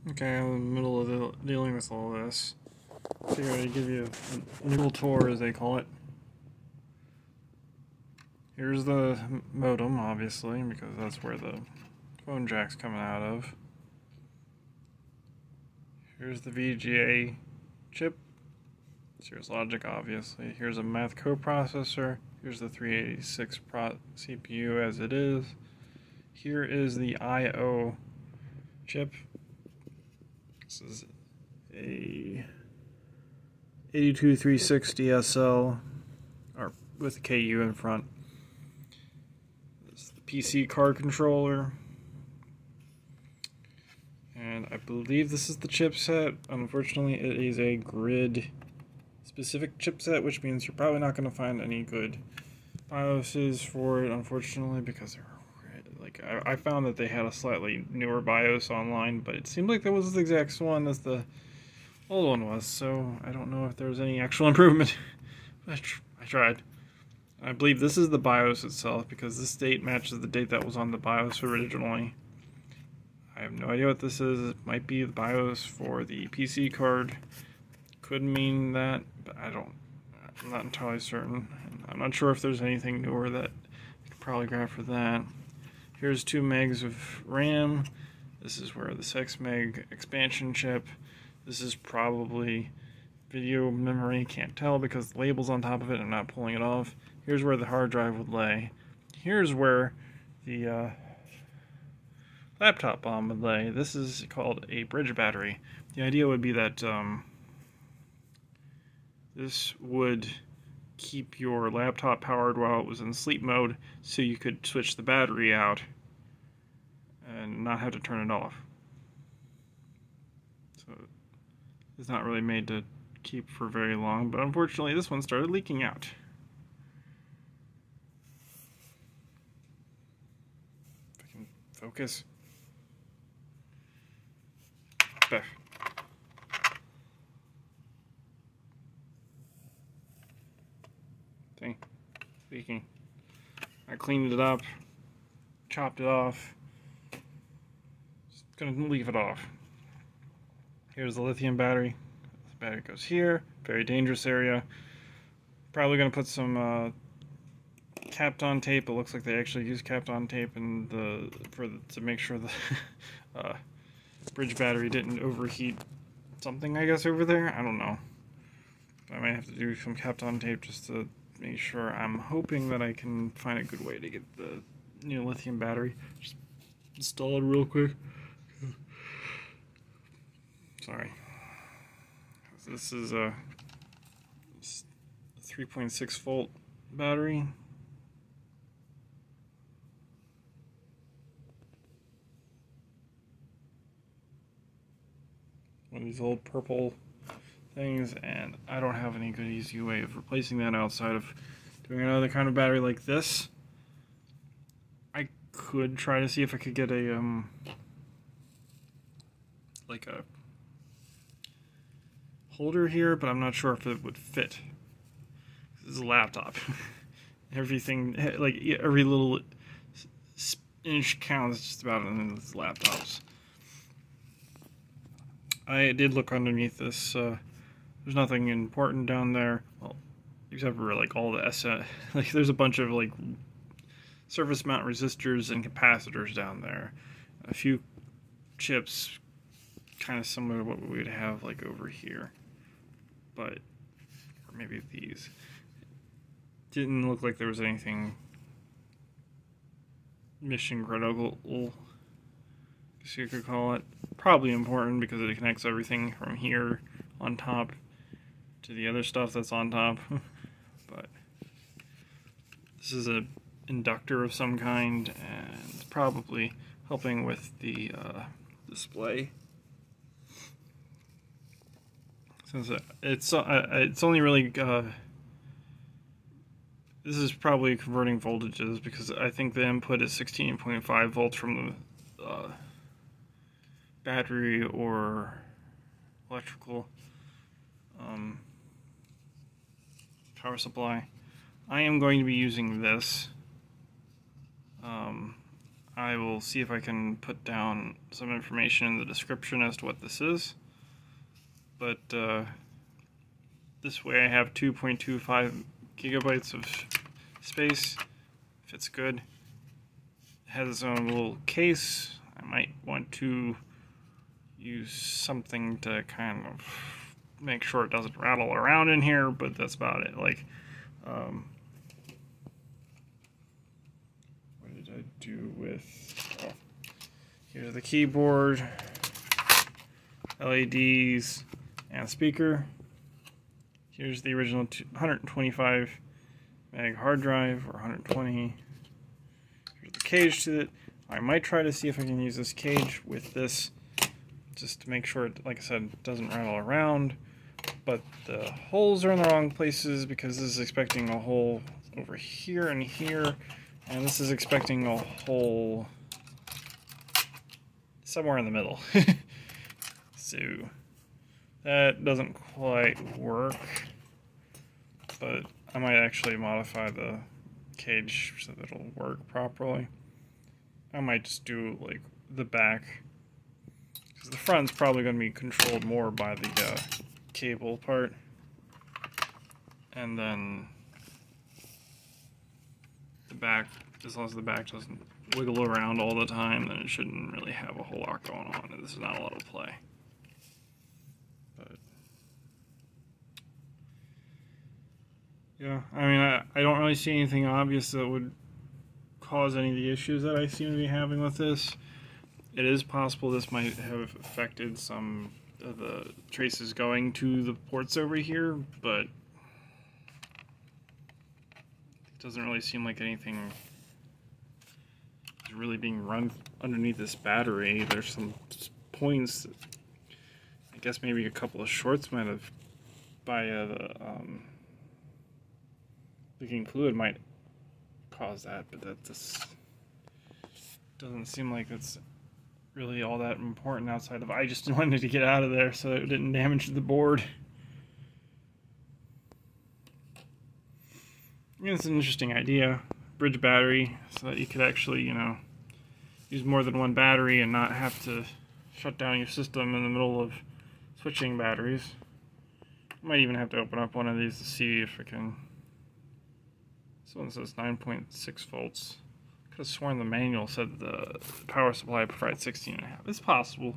Okay, I'm in the middle of dealing with all this. Figured I'd give you a little tour, as they call it. Here's the modem, obviously, because that's where the phone jack's coming out of. Here's the VGA chip. Cirrus Logic, obviously. Here's a math coprocessor. Here's the 386 CPU as it is. Here is the I/O chip. This is a 82360 SL, or with a KU in front. This is the PC card controller. And I believe this is the chipset. Unfortunately, it is a grid specific chipset, which means you're probably not going to find any good BIOSes for it, unfortunately, because they're like, I found that they had a slightly newer BIOS online, but it seemed like that was the exact one as the old one was, so I don't know if there was any actual improvement. I tried. I believe this is the BIOS itself, because this date matches the date that was on the BIOS originally. I have no idea what this is. It might be the BIOS for the PC card. Could mean that, but I'm not entirely certain. I'm not sure if there's anything newer that you could probably grab for that. Here's 2 megs of RAM. This is where the 6 meg expansion chip. This is probably video memory. Can't tell because the label's on top of it. I'm not pulling it off. Here's where the hard drive would lay. Here's where the laptop bomb would lay. This is called a bridge battery. The idea would be that this would keep your laptop powered while it was in sleep mode, so you could switch the battery out and not have to turn it off. So it's not really made to keep for very long, but unfortunately this one started leaking out. If I can focus. There. Thing leaking. I cleaned it up, chopped it off. Just gonna leave it off. Here's the lithium battery. The battery goes here. Very dangerous area. Probably gonna put some Kapton tape. It looks like they actually use Kapton tape in to make sure the bridge battery didn't overheat something, I guess, over there. I don't know. I might have to do some Kapton tape just to make sure. I'm hoping that I can find a good way to get the new lithium battery. Just install it real quick. Sorry. This is a 3.6 volt battery. One of these old purple things, and I don't have any good easy way of replacing that outside of doing another kind of battery like this. I could try to see if I could get a like a holder here, but I'm not sure if it would fit. This is a laptop. Everything, like every little inch counts just about in these laptops. I did look underneath this. There's nothing important down there, well, except for like all the like there's a bunch of like surface mount resistors and capacitors down there. A few chips, kind of similar to what we would have like over here, but or maybe these. Didn't look like there was anything mission critical, I guess you could call it. Probably important because it connects everything from here on top to the other stuff that's on top. But this is an inductor of some kind, and probably helping with the display. Since it's only really this is probably converting voltages, because I think the input is 16.5 volts from the battery or electrical power supply. I am going to be using this. I will see if I can put down some information in the description as to what this is. But this way I have 2.25 gigabytes of space. Fits good. It has its own little case. I might want to use something to kind of make sure it doesn't rattle around in here, but that's about it. Like, what did I do with, oh, here's the keyboard, LEDs, and speaker. Here's the original 125 meg hard drive, or 120. Here's the cage to it. I might try to see if I can use this cage with this, just to make sure it, like I said, doesn't rattle around. But the holes are in the wrong places because this is expecting a hole over here and here, and this is expecting a hole somewhere in the middle. So that doesn't quite work, but I might actually modify the cage so that it'll work properly. I might just do like the back, because the front's probably going to be controlled more by the cable part, and then the back, as long as the back doesn't wiggle around all the time, then it shouldn't really have a whole lot going on, and this is not a lot of play. But yeah, I mean, I don't really see anything obvious that would cause any of the issues that I seem to be having with this. It is possible this might have affected some of the traces going to the ports over here, but it doesn't really seem like anything is really being run underneath this battery. There's some points that I guess maybe a couple of shorts might have by the leaking fluid might cause that, but that just doesn't seem like it's really all that important outside of I just wanted to get out of there so it didn't damage the board. Yeah, it's an interesting idea. Bridge battery, so that you could actually, you know, use more than one battery and not have to shut down your system in the middle of switching batteries. I might even have to open up one of these to see if I can. This one says 9.6 volts. Could have sworn the manual said the power supply provides 16.5. It's possible.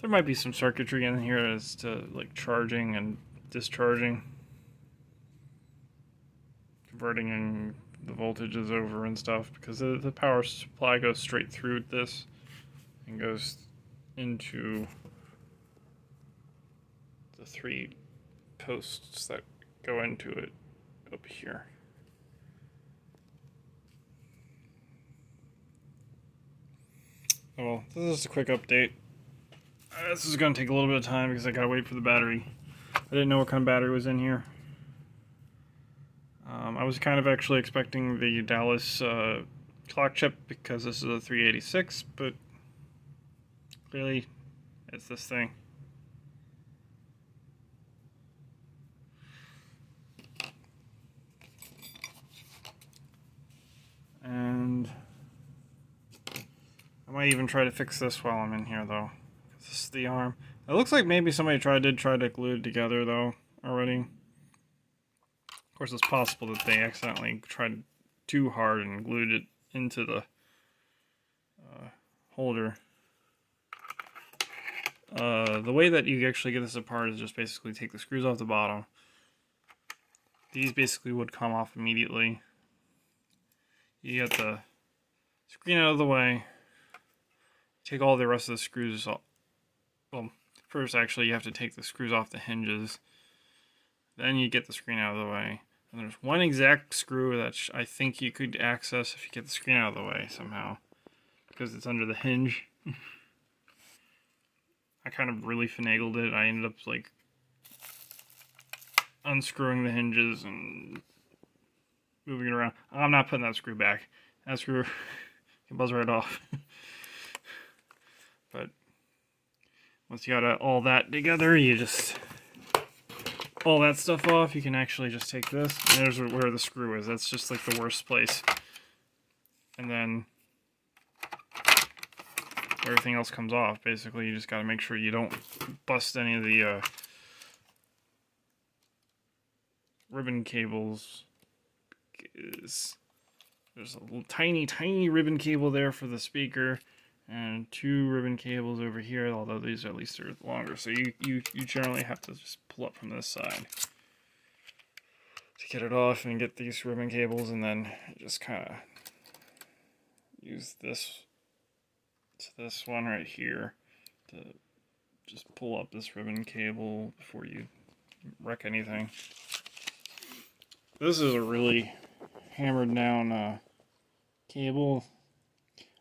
There might be some circuitry in here as to like charging and discharging, converting the voltages over and stuff, because the power supply goes straight through this and goes into the 3 posts that go into it up here. Well, this is just a quick update. This is going to take a little bit of time because I gotta wait for the battery. I didn't know what kind of battery was in here. I was kind of actually expecting the Dallas clock chip because this is a 386, but clearly it's this thing. And I might even try to fix this while I'm in here, though. This is the arm. It looks like maybe somebody did try to glue it together, though, already. Of course, it's possible that they accidentally tried too hard and glued it into the holder. The way that you actually get this apart is just basically take the screws off the bottom. These basically would come off immediately. You get the screen out of the way. Take all the rest of the screws off. Well, first actually you have to take the screws off the hinges. Then you get the screen out of the way. And there's one exact screw that I think you could access if you get the screen out of the way somehow, because it's under the hinge. I kind of really finagled it. I ended up like unscrewing the hinges and moving it around. I'm not putting that screw back. That screw can buzz right off. But once you got all that together, you just all that stuff off. You can actually just take this, and there's where the screw is. That's just like the worst place. And then everything else comes off. Basically, you just got to make sure you don't bust any of the ribbon cables. There's a little tiny ribbon cable there for the speaker, and 2 ribbon cables over here, although these at least are longer, so you generally have to just pull up from this side to get it off and get these ribbon cables, and then just kind of use this one right here to just pull up this ribbon cable before you wreck anything. This is a really hammered down cable.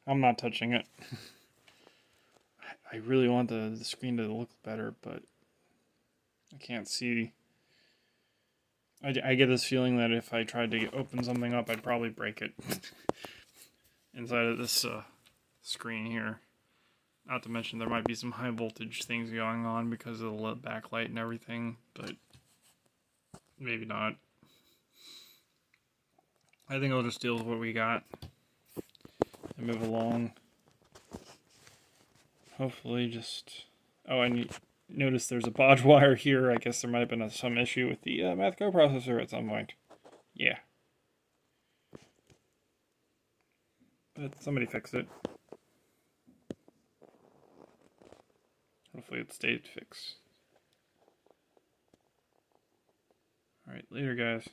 I'm not touching it. I really want the screen to look better, but I can't see. I get this feeling that if I tried to open something up, I'd probably break it inside of this screen here. Not to mention there might be some high voltage things going on because of the backlight and everything, but maybe not. I think I'll just deal with what we got and move along. Hopefully just... Oh, and notice there's a bodge wire here. I guess there might have been some issue with the math coprocessor at some point. Yeah. But somebody fixed it. Hopefully it stayed fixed. Alright, later guys.